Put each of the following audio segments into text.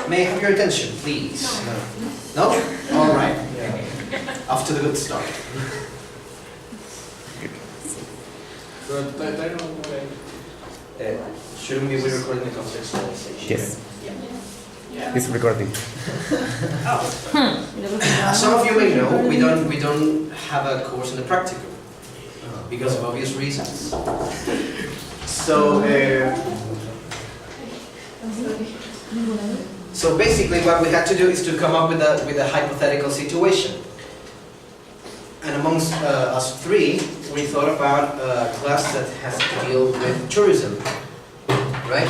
May I have your attention, please? No? All right. Off to the good start. Shouldn't we be recording the contextualization? Yes. Yeah. It's recording. Some of you may know we don't have a course in the practical because of obvious reasons. So basically, what we had to do is to come up with a hypothetical situation. And amongst us three, we thought about a class that has to deal with tourism, right?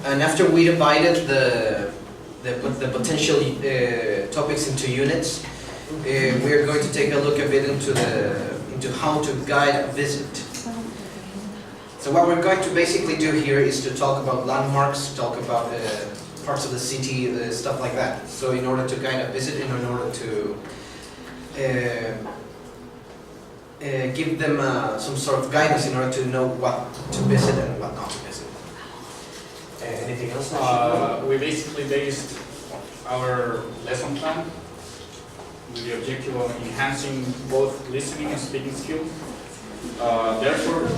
And after we divided the potential topics into units, we are going to take a look a bit into how to guide a visit. So what we're going to basically do here is to talk about landmarks, talk about parts of the city, stuff like that. So in order to guide a visit, and in order to give them some sort of guidance in order to know what to visit and what not to visit. Anything else? We basically based our lesson plan with the objective of enhancing both listening and speaking skills. Therefore,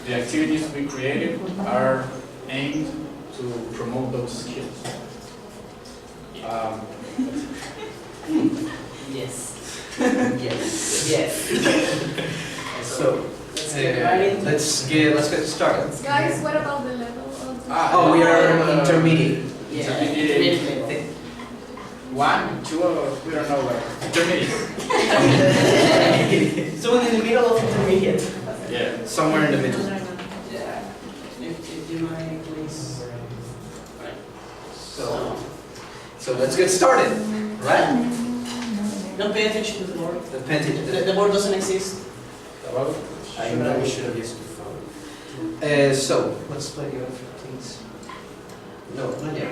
the activities we created are aimed to promote those skills. Yes. Yes. Yes. So let's get started. Guys, what about the level of the... Oh, we are intermediate. Yeah. Intermediate. 1, 2, we don't know where. Intermediate. So in the middle of intermediate. Yeah. Somewhere in the middle. Yeah. If you mind, please. So let's get started, right? Don't pay attention to the board. The The board doesn't exist. I know we should have used the phone. So let's play the other, please. No, not yet.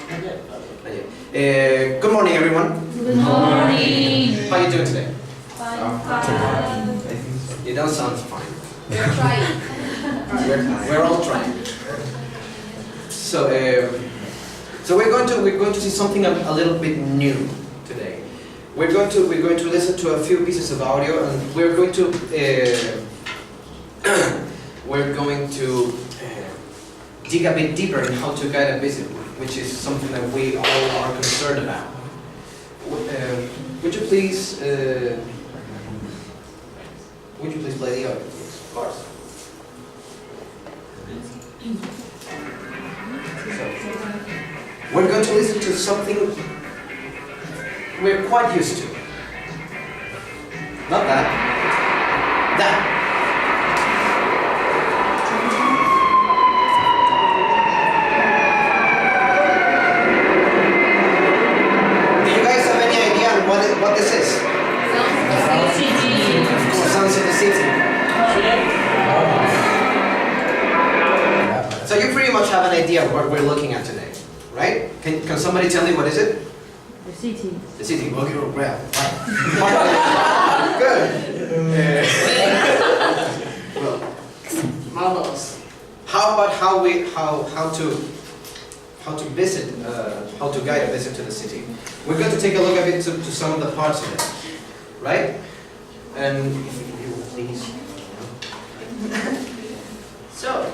Not yet. Not yet. Good morning, everyone. Good morning. How are you doing today? Fine. You don't sound fine. We're trying. We're all trying. So, we're going to see something a little bit new today. We're going to listen to a few pieces of audio, and we're going to dig a bit deeper in how to guide a visit, which is something that we all are concerned about. Would you please play the audio, please? Of course. We're going to listen to something we're quite used to. Not that. That. Do you guys have any idea on what this is? Sounds of the city. So you pretty much have an idea of what we're looking at today, right? Can somebody tell me what is it? The city. The city. Okay, well. Good. Well, Marvelous. how about how to visit, how to guide a visit to the city? We're going to take a look at it to some of the parts of it, right? And if you will please. So,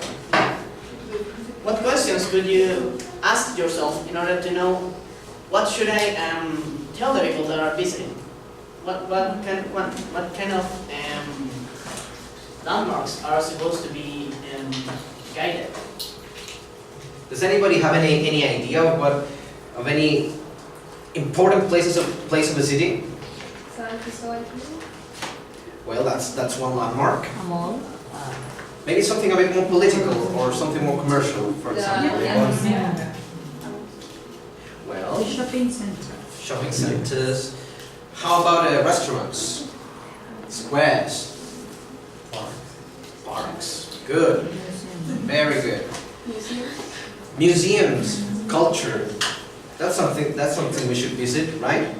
what questions could you ask yourself in order to know what should I tell the people that are visiting? What kind of landmarks are supposed to be guided? Does anybody have any idea of any important place of the city? Well, that's one landmark. Maybe something a bit more political or something more commercial, for example. Well, Shopping center. shopping centers. How about restaurants? Squares? Parks. Good. Very good. Museums. Culture. That's something we should visit, right?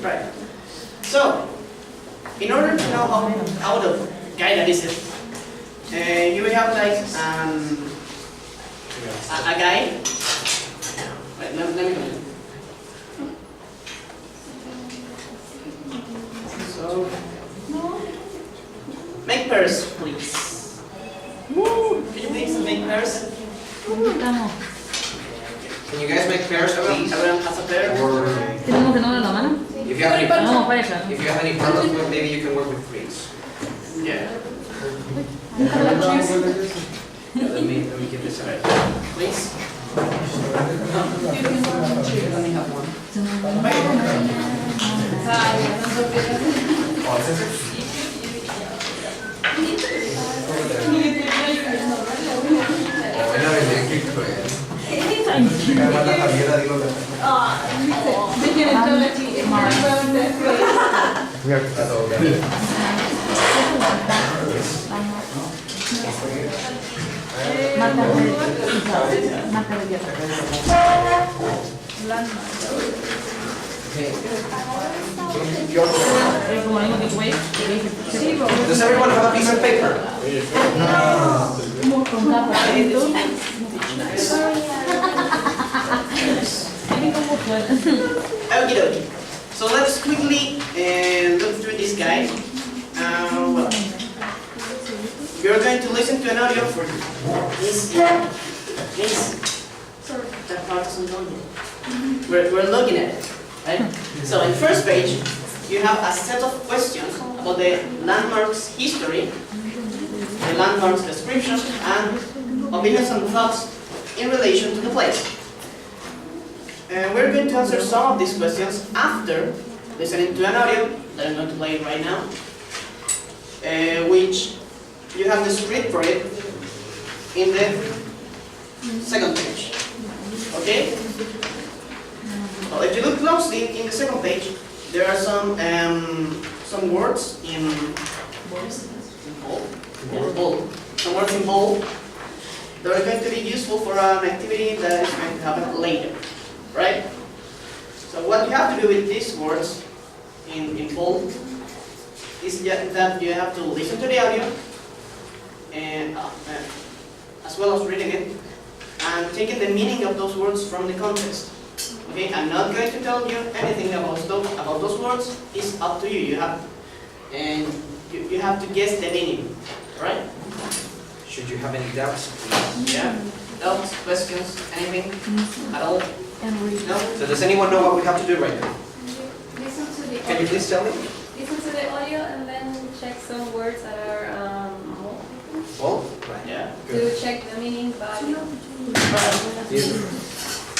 Right. So, in order to know how to guide a visit, you will have like a guide. Wait, let me go. So, make pairs, please. Could you please make pairs? Estamos. Can you guys make pairs, please? Everyone has a pair. Or ¿Tenemos de nuevo la mano? if you have any, Vamos, pareja. if you have any problems with, maybe you can work with threes. Yeah. Let me give this a Please. Does everyone have a piece of paper? Okie dokie. So let's quickly look through this guide. Well, you're going to listen to an audio for this. That part isn't done yet. We're looking at it, right? So in the first page, you have a set of questions about the landmarks history, the landmarks description, and opinions and thoughts in relation to the place. And we're going to answer some of these questions after listening to an audio that I'm going to play right now, which you have the script for it in the second page. Okay? Well, if you look closely in the second page, there are some words in bold. Some words in bold that are going to be useful for an activity that is going to happen later. Right? So what you have to do with these words in bold is that you have to listen to the audio and as well as reading it and taking the meaning of those words from the context. Okay, I'm not going to tell you anything about those words. It's up to you. You have to guess the meaning. Right? Should you have any doubts? Yeah. Doubts, questions, anything at all? No? So does anyone know what we have to do right now? Listen to the Can you please tell me? listen to the audio and then check some words that are Well, right. Yeah. to check the meaning by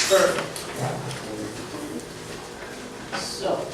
Perfect. So.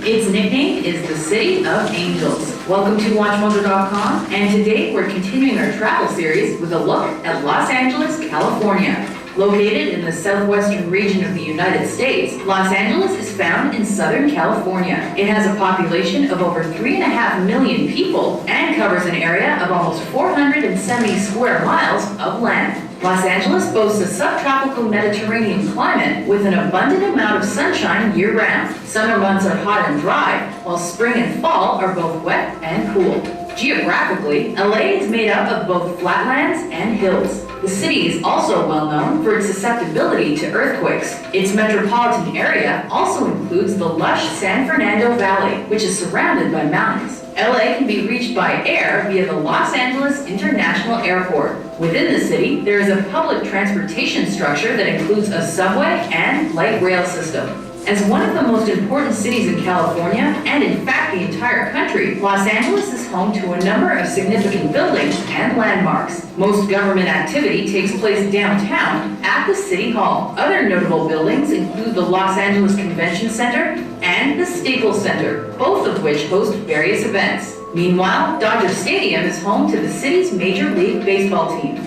Its nickname is the City of Angels. Welcome to WatchMojo.com, and today we're continuing our travel series with a look at Los Angeles, California. Located in the southwestern region of the United States, Los Angeles is found in Southern California. It has a population of over 3.5 million people and covers an area of almost 470 square miles of land. Los Angeles boasts a subtropical Mediterranean climate with an abundant amount of sunshine year-round. Summer months are hot and dry, while spring and fall are both wet and cool. Geographically, LA is made up of both flatlands and hills. The city is also well known for its susceptibility to earthquakes. Its metropolitan area also includes the lush San Fernando Valley, which is surrounded by mountains. LA can be reached by air via the Los Angeles International Airport. Within the city, there is a public transportation structure that includes a subway and light rail system. As one of the most important cities in California, and in fact the entire country, Los Angeles is home to a number of significant buildings and landmarks. Most government activity takes place downtown at the City Hall. Other notable buildings include the Los Angeles Convention Center and the Staples Center, both of which host various events. Meanwhile, Dodger Stadium is home to the city's Major League Baseball team.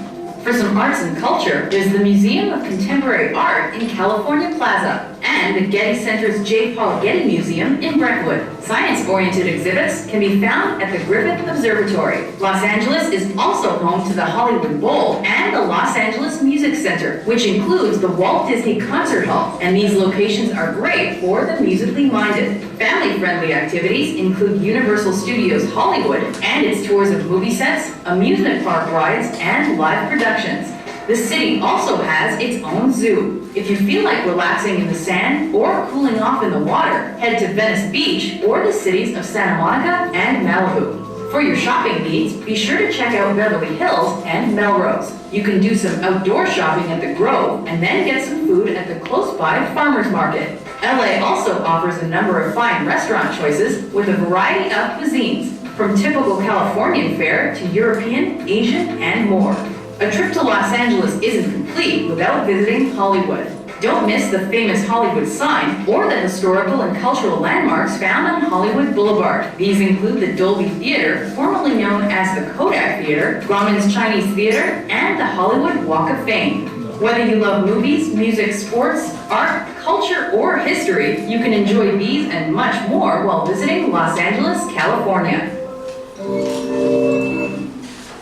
For some arts and culture, there's the Museum of Contemporary Art in California Plaza. and the Getty Center's J. Paul Getty Museum in Brentwood. Science-oriented exhibits can be found at the Griffith Observatory. Los Angeles is also home to the Hollywood Bowl and the Los Angeles Music Center, which includes the Walt Disney Concert Hall, and these locations are great for the musically minded. Family-friendly activities include Universal Studios Hollywood and its tours of movie sets, amusement park rides, and live productions. The city also has its own zoo. If you feel like relaxing in the sand or cooling off in the water, head to Venice Beach or the cities of Santa Monica and Malibu. For your shopping needs, be sure to check out Beverly Hills and Melrose. You can do some outdoor shopping at the Grove and then get some food at the close-by farmers market. LA also offers a number of fine restaurant choices with a variety of cuisines, from typical Californian fare to European, Asian, and more. A trip to Los Angeles isn't complete without visiting Hollywood. Don't miss the famous Hollywood sign or the historical and cultural landmarks found on Hollywood Boulevard. These include the Dolby Theater, formerly known as the Kodak Theater, Grauman's Chinese Theater, and the Hollywood Walk of Fame. Whether you love movies, music, sports, art, culture, or history, you can enjoy these and much more while visiting Los Angeles, California. All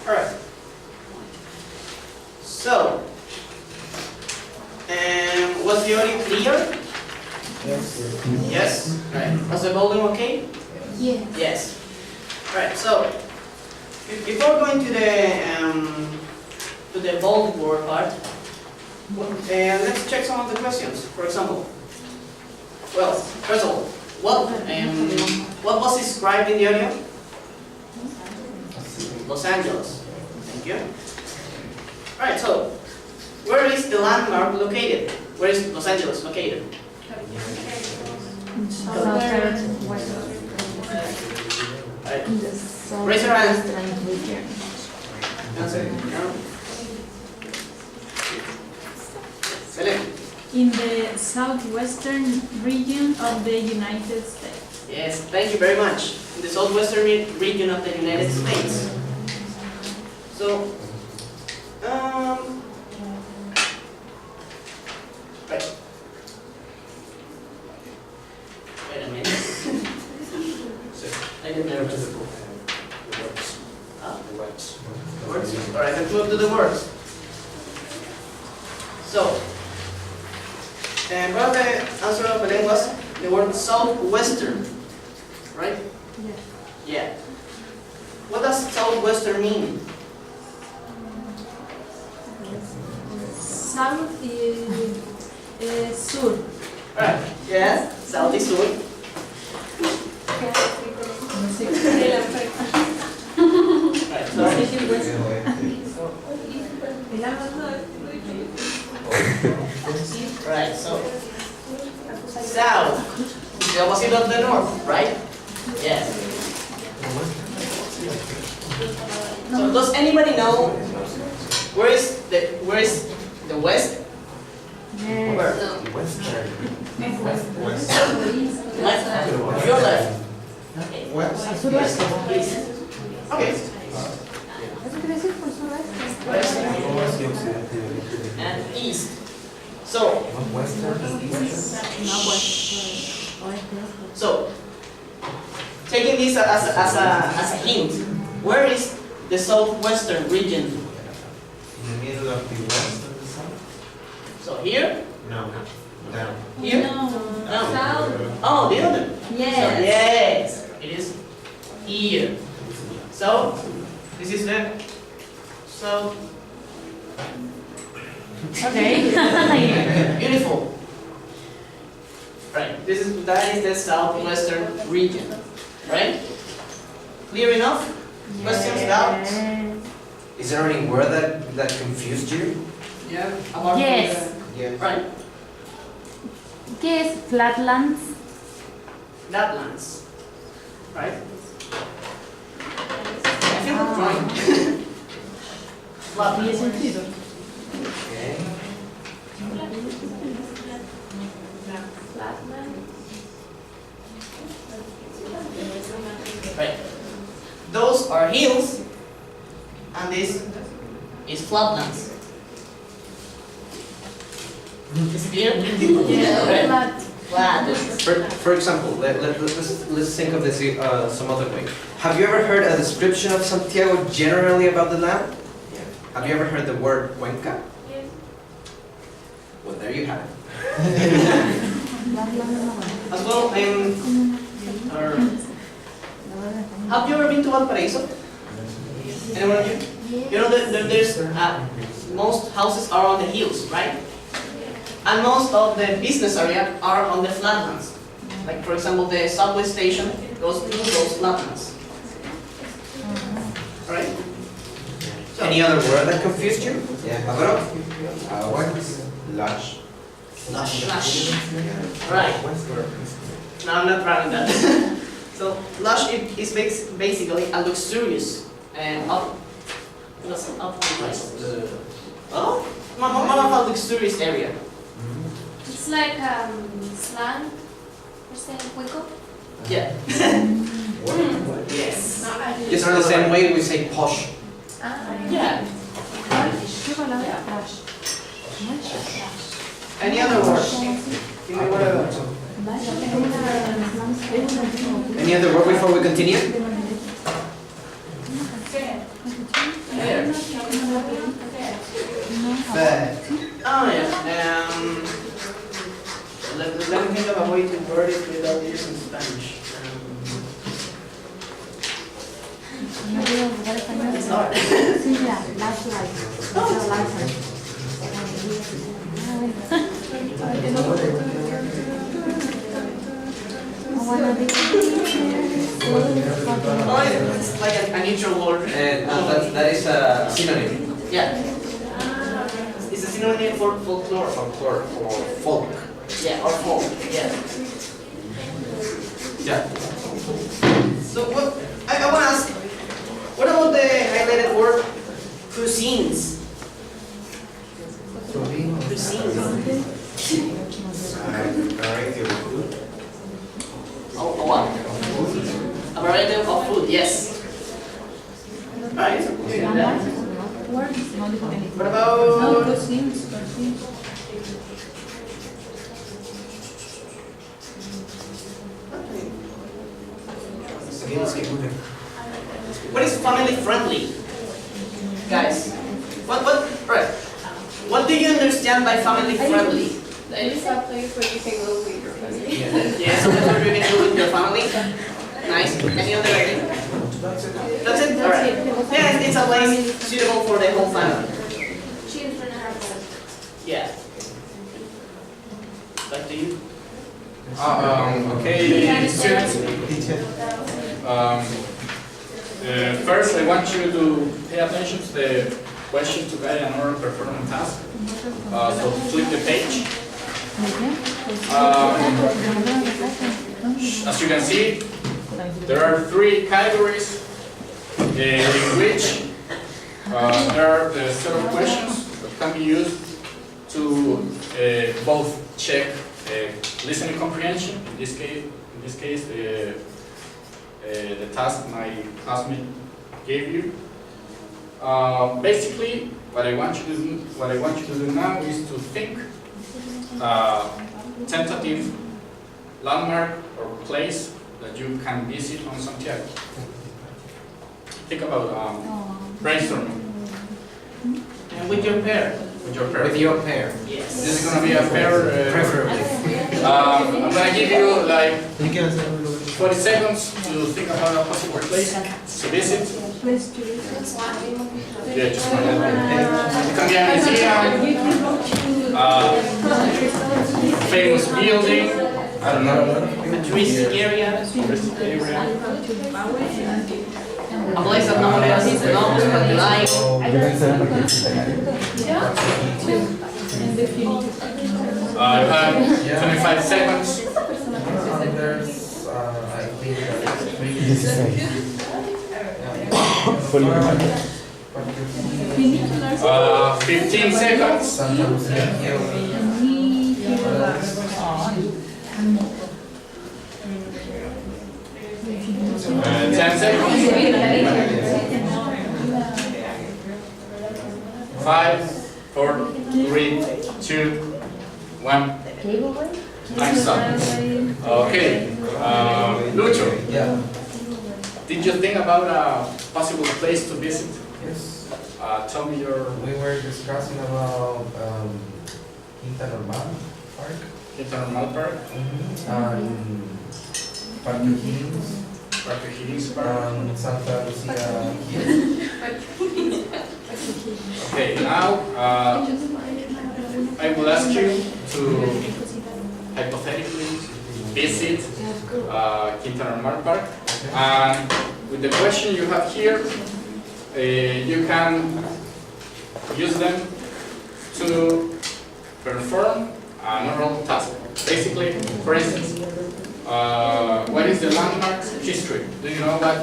right. So, was the audio clear? Yes. Yes? Right. Was the volume okay? Yes. Yes. Right. So, before going to the bold word part, let's check some of the questions. For example, well, first of all, what was described in the audio? Los Angeles. Thank you. Alright, so where is the landmark located? Where is Los Angeles located? Right. Raise your hand. Answer. No. Select. In the southwestern region of the United States. Yes, thank you very much. In the southwestern region of the United States. So, right. Wait a minute. I get nervous. The words. The words? Alright, let's move to the words. So, what are the answer of the lenguas? The word southwestern, right? Yes. Yeah. What does southwestern mean? South is sur. Right. Yes. South is sur. Right. So, right. So, south is the opposite of the north, right? Yes. So, does anybody know where is the west? Yes. Where? Western. Left. Your left. West. Please. Okay. West and east. So, taking this as a hint, where is the southwestern region? In the middle of the west of the south? So here? No, down. Here? No. No. Oh, the other. Yes. So, yes, it is here. So, this is the south. Okay. Beautiful. Right. That is the southwestern region. Right? Clear enough? Questions, doubts? Is there any word that confused you? Yeah. Apart from Yes. Yes. Right. ¿Qué es flatlands? Flatlands. Right? I feel the drawing. Flatlands. Okay. Right. Those are hills, and this is flatlands. Is it clear? Yeah. Flat. Flat. For example, let's think of this some other way. Have you ever heard a description of Santiago generally about the land? Have you ever heard the word Cuenca? Yes. Well, there you have it. As well, have you ever been to Valparaiso? Anyone of you? You know that there's most houses are on the hills, right? And most of the business area are on the flatlands. Like for example, the subway station goes through those flatlands. Alright? So, Any other word that confused you? Yeah. Alvaro? What's lush? Lush. lush. Alright. No, I'm not proud of that. So lush is basically a luxurious and oh, one of a luxurious area. It's like slang. You say cuico? Yeah. Yes. It's the same way we say posh. Yeah. Any other words? Give me whatever. Any other word before we continue? Fair. Oh yeah. Let me think of a way to word it without using Spanish. It's hard. Oh, it's like a neutral word. And that is a synonym. Yeah. It's a synonym for folklore. Folklore or folk. Yeah, or folk. Yeah. Yeah. So what I want to ask, what about the highlighted word cuisines? Cuisines. Variety of food. Oh, a what? A variety of food. Yes. Right. What about? What is family friendly? Guys, right. What do you understand by family friendly? It's a place where you can go with your family. Yes, that's what you can do with your family. Nice. Any other idea? That's it? Alright. Yeah, it's a place suitable for the whole family. Children are home. Yeah. Back to you. Okay, students. First, I want you to pay attention to the question to guide an oral performance task. So flip the page. As you can see, there are three categories in which there are a set of questions that can be used to both check listening comprehension. In this case, the task my classmate gave you. Basically, what I want you to do now is to think tentative landmark or place that you can visit on Santiago. Think about brainstorming And with your pair. with your pair. With your pair. Yes. This is going to be a pair. Preferably. I'm going to give you like 40 seconds to think about a possible place to visit. Yeah, just one. It can be a museum, famous building, I don't know, A touristic area. touristic area. A place that nobody else knows but you like. You have 25 seconds. There's, I think, 15 seconds. Santa Lucia Hill. 10 seconds. 5, 4, 3, 2, One. Cableway? Time's up. Okay. Lucho, Yeah. did you think about a possible place to visit? Yes. Tell me your We were discussing about Quinta Normal Park. internal park, Parque Higgins, Parque Higgins Park. Santa Lucia Hill. Okay, now I will ask you to hypothetically visit Quintana Normal Park, and with the question you have here, you can use them to perform an oral task. Basically, for instance, what is the landmark history? Do you know what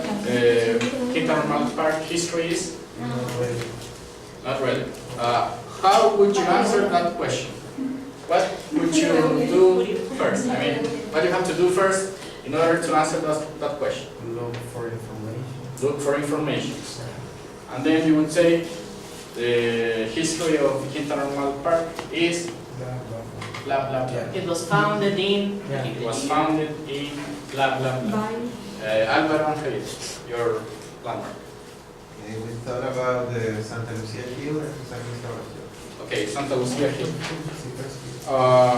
Quintana Normal Park history is? Not really. How would you answer that question? What would you do first? I mean, what you have to do first in order to answer that question? Look for information. Look for information. And then you would say the history of Quintana Normal Park is blah blah blah. It was founded in. It was founded in blah blah blah. Álvaro Angelis, your landmark. We thought about the Santa Lucia Hill and San Sebastián. Okay, Santa Lucia Hill.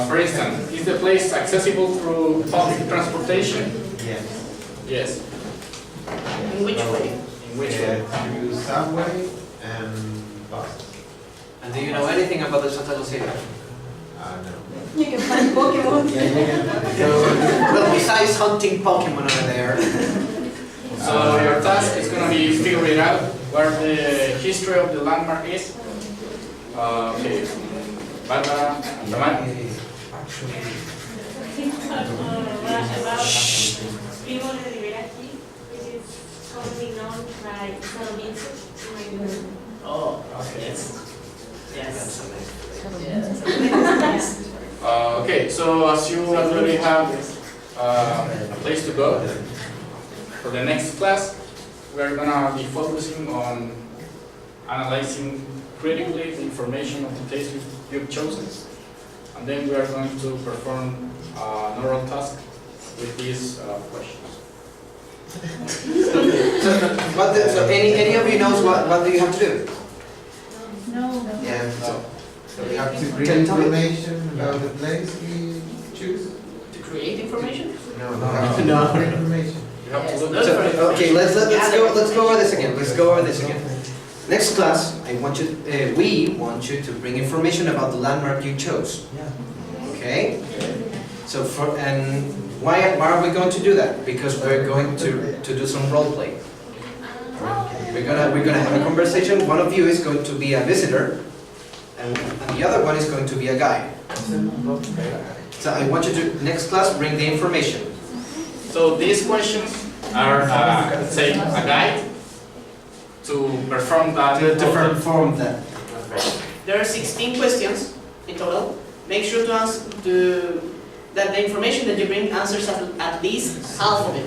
For instance, is the place accessible through public transportation? Yes. Yes. In which way? In which way? Through subway and buses. And do you know anything about the Santa Lucia? No. You can find Pokemon. Well, besides hunting Pokemon over there. So your task is going to be figuring out where the history of the landmark is. Okay. Barbara and Roman. Actually, Primo de Rivera aquí, which is commonly known by San Vincent. Oh, Okay. yes. Yes. Yes. Okay, so as you already have a place to go, for the next class, we're going to be focusing on analyzing critically the information of the place you've chosen. And then we are going to perform an oral task with these questions. So any of you knows what do you have to do? No. yeah. So we have to bring Can you tell me? information about the place we choose. To create information? No, we have to No. look for information. You have to Yes, look those So, are- okay, let's go over this again. Let's go over this again. Next class, we want you to bring information about the landmark you chose. Yeah. Okay? So why are we going to do that? Because we're going to do some role play. We're gonna have a conversation. One of you is going to be a visitor, and the other one is going to be a guide. So I want you to next class bring the information. So these questions are, say, a guide to perform that. To perform that. There are 16 questions in total. Make sure to answer that the information that you bring answers at least half of it,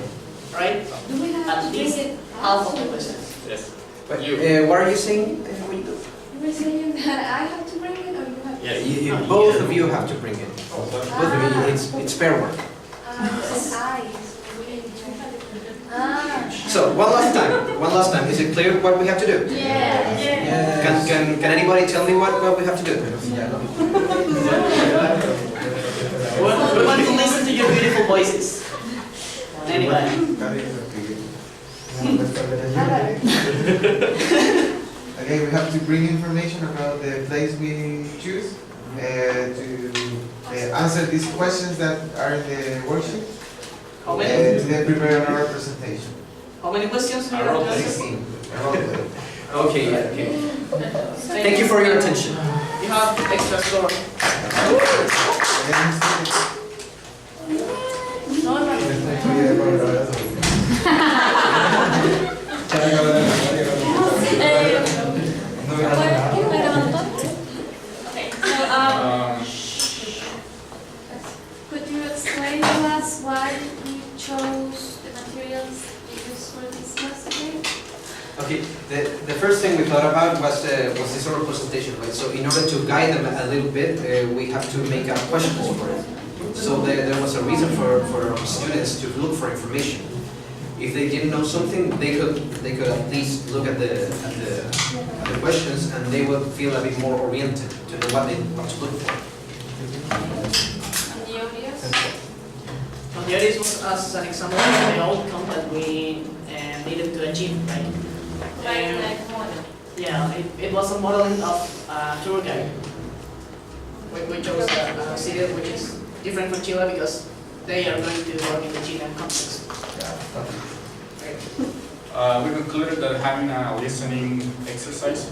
right? Do we have At to bring least it half of the questions. Yes. But You. what are you saying? You were saying that I have to bring it or you have to? Yes. Both of you have to bring it. Both of you. It's fair work. So one last time. Is it clear what we have to do? Yeah. Can anybody tell me what we have to do? We want to listen to your beautiful voices. Anybody? Okay, we have to bring information about the place we choose to answer these questions that are in the worksheet. How many? To then prepare our presentation. How many questions do you have to answer? 16. Okay. Thank you for your attention. You have extra score. Okay, so could you explain to us why you chose the materials you used for this class today? Okay, the first thing we thought about was this oral presentation, right? So in order to guide them a little bit, we have to make up questions for it. So there was a reason for our students to look for information. If they didn't know something, they could at least look at the questions, and they would feel a bit more oriented to know what to look for. And the audios? So the idea was as an example of the outcome that we needed to achieve, right? Like model. Yeah, it was a modeling of a tour guide. We chose a city which is different from Chile because they are going to work in the Chilean context. We concluded that having a listening exercise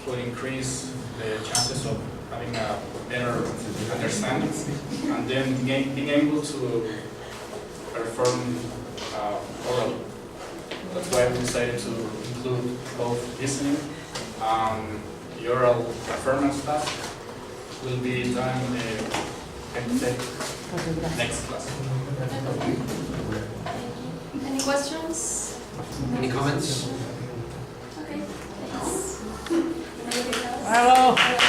would increase the chances of having a better understanding, and then being able to perform orally. That's why we decided to include both listening and the oral performance task will be done in the next class. Any questions? Any comments? Okay, thanks. Bravo!